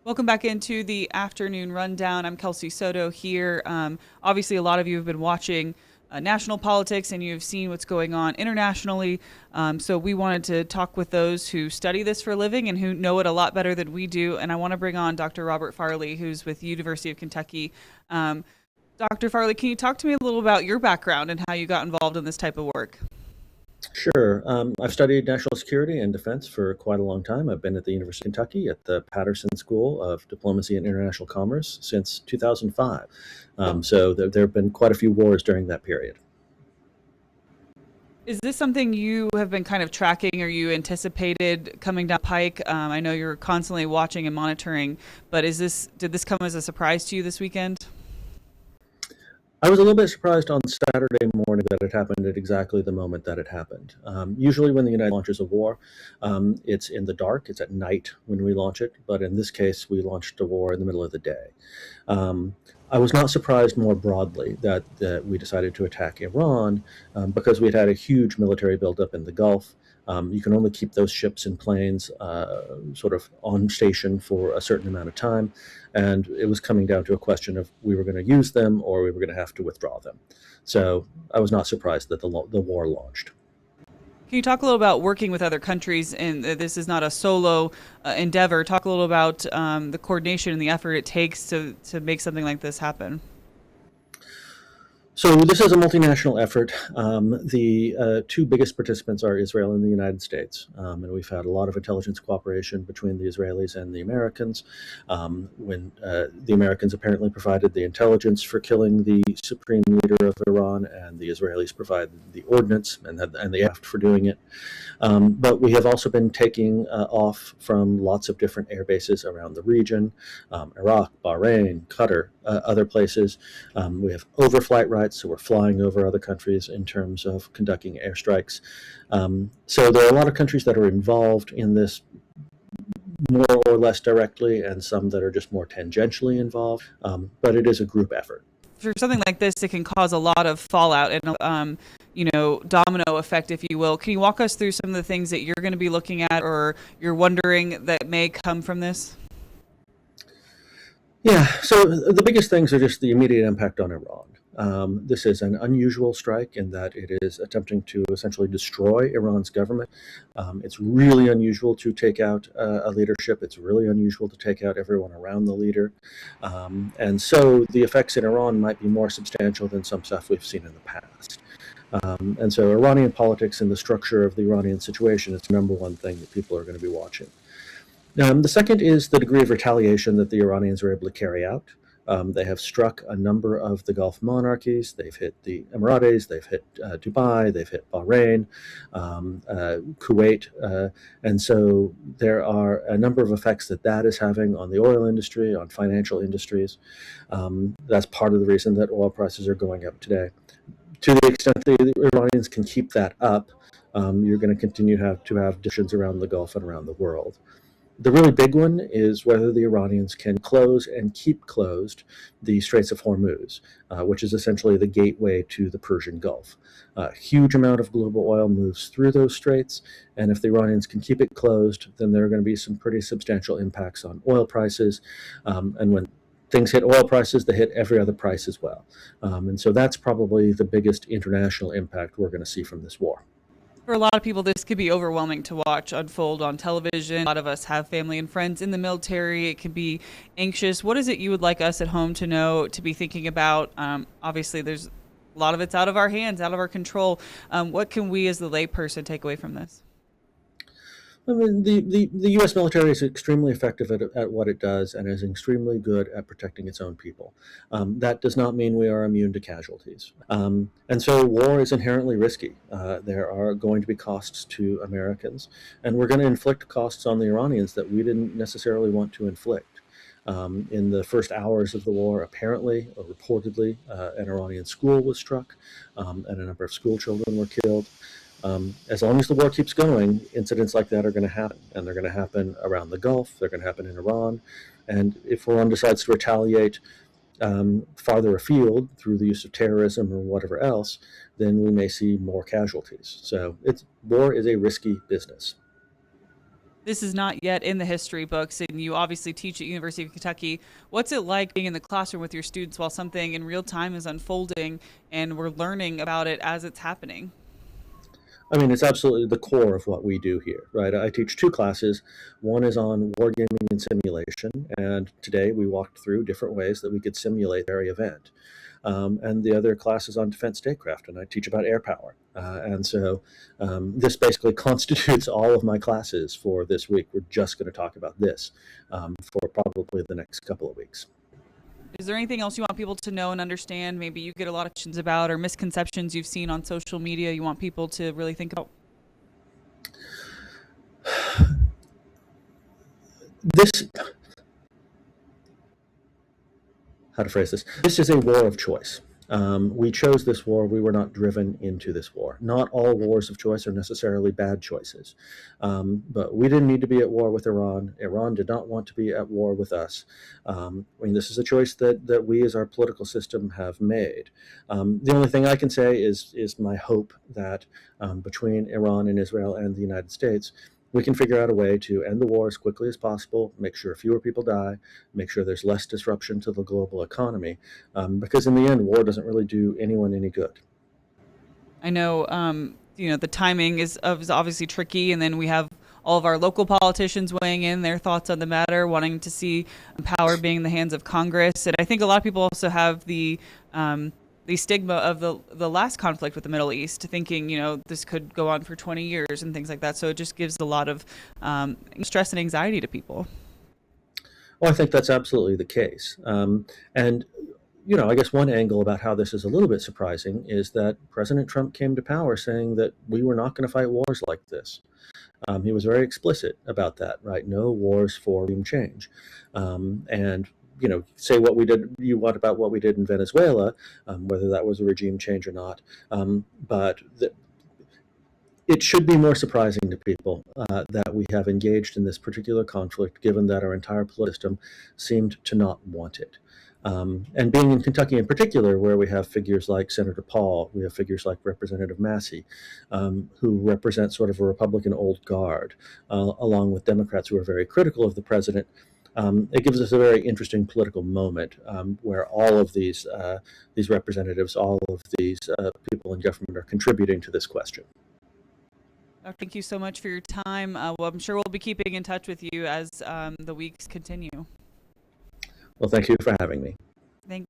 Welcome back into the afternoon rundown. I'm Kelsey Soto here. Obviously, a lot of you have been watching national politics and you've seen what's going on internationally. So we wanted to talk with those who study this for a living and who know it a lot better than we do. And I want to bring on Dr. Robert Farley, who's with the University of Kentucky. Dr. Farley, can you talk to me a little about your background and how you got involved in this type of work? Sure. I've studied national security and defense for quite a long time. I've been at the University of Kentucky at the Patterson School of Diplomacy and International Commerce since 2005. So there have been quite a few wars during that period. Is this something you have been kind of tracking or you anticipated coming down pike? I know you're constantly watching and monitoring, but did this come as a surprise to you this weekend? I was a little bit surprised on Saturday morning that it happened at exactly the moment that it happened. Usually, when the United States launches a war, it's in the dark, it's at night when we launch it. But in this case, we launched a war in the middle of the day. Um, I was not surprised more broadly that we decided to attack Iran because we had had a huge military buildup in the Gulf. You can only keep those ships and planes sort of on station for a certain amount of time. And it was coming down to a question of we were going to use them or we were going to have to withdraw them. So I was not surprised that the war launched. Can you talk a little about working with other countries? And this is not a solo endeavor. Talk a little about the coordination and the effort it takes to make something like this happen. So this is a multinational effort. The two biggest participants are Israel and the United States, and we've had a lot of intelligence cooperation between the Israelis and the Americans. When the Americans apparently provided the intelligence for killing the supreme leader of Iran, and the Israelis provided the ordnance and the aft for doing it. But we have also been taking off from lots of different air bases around the region, Iraq, Bahrain, Qatar, other places. We have overflight rights, so we're flying over other countries in terms of conducting airstrikes. So there are a lot of countries that are involved in this more or less directly, and some that are just more tangentially involved. But it is a group effort. For something like this, it can cause a lot of fallout and domino effect, if you will. Can you walk us through some of the things that you're going to be looking at or you're wondering that may come from this? Yeah, so the biggest things are just the immediate impact on Iran. This is an unusual strike in that it is attempting to essentially destroy Iran's government. It's really unusual to take out a leadership. It's really unusual to take out everyone around the leader. And so the effects in Iran might be more substantial than some stuff we've seen in the past. And so Iranian politics and the structure of the Iranian situation is the number one thing that people are going to be watching. The second is the degree of retaliation that the Iranians are able to carry out. They have struck a number of the Gulf monarchies. They've hit the Emiratis, they've hit Dubai, they've hit Bahrain, Kuwait. And so there are a number of effects that is having on the oil industry, on financial industries. That's part of the reason that oil prices are going up today. To the extent the Iranians can keep that up, you're going to continue to have tensions around the Gulf and around the world. The really big one is whether the Iranians can close and keep closed the Straits of Hormuz, which is essentially the gateway to the Persian Gulf. A huge amount of global oil moves through those straits, and if the Iranians can keep it closed, then there are going to be some pretty substantial impacts on oil prices. And when things hit oil prices, they hit every other price as well. And so that's probably the biggest international impact we're going to see from this war. For a lot of people, this could be overwhelming to watch unfold on television. A lot of us have family and friends in the military. It can be anxious. What is it you would like us at home to know, to be thinking about? Obviously, there's a lot of it's out of our hands, out of our control. What can we as the layperson take away from this? I mean, the U.S. military is extremely effective at what it does and is extremely good at protecting its own people. That does not mean we are immune to casualties. And so war is inherently risky. There are going to be costs to Americans, and we're going to inflict costs on the Iranians that we didn't necessarily want to inflict. In the first hours of the war, apparently or reportedly, an Iranian school was struck, and a number of school children were killed. As long as the war keeps going, incidents like that are going to happen, and they're going to happen around the Gulf, they're going to happen in Iran, and if Iran decides to retaliate farther afield through the use of terrorism or whatever else, then we may see more casualties. So war is a risky business. This is not yet in the history books, and you obviously teach at University of Kentucky. What's it like being in the classroom with your students while something in real time is unfolding and we're learning about it as it's happening? I mean, it's absolutely the core of what we do here, right? I teach two classes. One is on wargaming and simulation, and today we walked through different ways that we could simulate every event. And the other class is on defense statecraft, and I teach about air power. And so this basically constitutes all of my classes for this week. We're just going to talk about this for probably the next couple of weeks. Is there anything else you want people to know and understand? Maybe you get a lot of questions about or misconceptions you've seen on social media you want people to really think about? This, how to phrase this? This is a war of choice. We chose this war. We were not driven into this war. Not all wars of choice are necessarily bad choices. But we didn't need to be at war with Iran. Iran did not want to be at war with us. I mean, this is a choice that we as our political system have made. The only thing I can say is my hope that between Iran and Israel and the United States, we can figure out a way to end the war as quickly as possible, make sure fewer people die, make sure there's less disruption to the global economy, because in the end, war doesn't really do anyone any good. I know, the timing is obviously tricky, and then we have all of our local politicians weighing in their thoughts on the matter, wanting to see power being in the hands of Congress. And I think a lot of people also have the stigma of the last conflict with the Middle East, thinking, this could go on for 20 years and things like that. So it just gives a lot of stress and anxiety to people. Well, I think that's absolutely the case. And I guess one angle about how this is a little bit surprising is that President Trump came to power saying that we were not going to fight wars like this. He was very explicit about that, right? No wars for regime change. And say what we did, you want about what we did in Venezuela, whether that was a regime change or not. But it should be more surprising to people that we have engaged in this particular conflict, given that our entire political system seemed to not want it. And being in Kentucky in particular, where we have figures like Senator Paul, we have figures like Representative Massey, who represent sort of a Republican old guard, along with Democrats who are very critical of the president. It gives us a very interesting political moment where all of these representatives, all of these people in government are contributing to this question. Thank you so much for your time. Well, I'm sure we'll be keeping in touch with you as the weeks continue. Well, thank you for having me.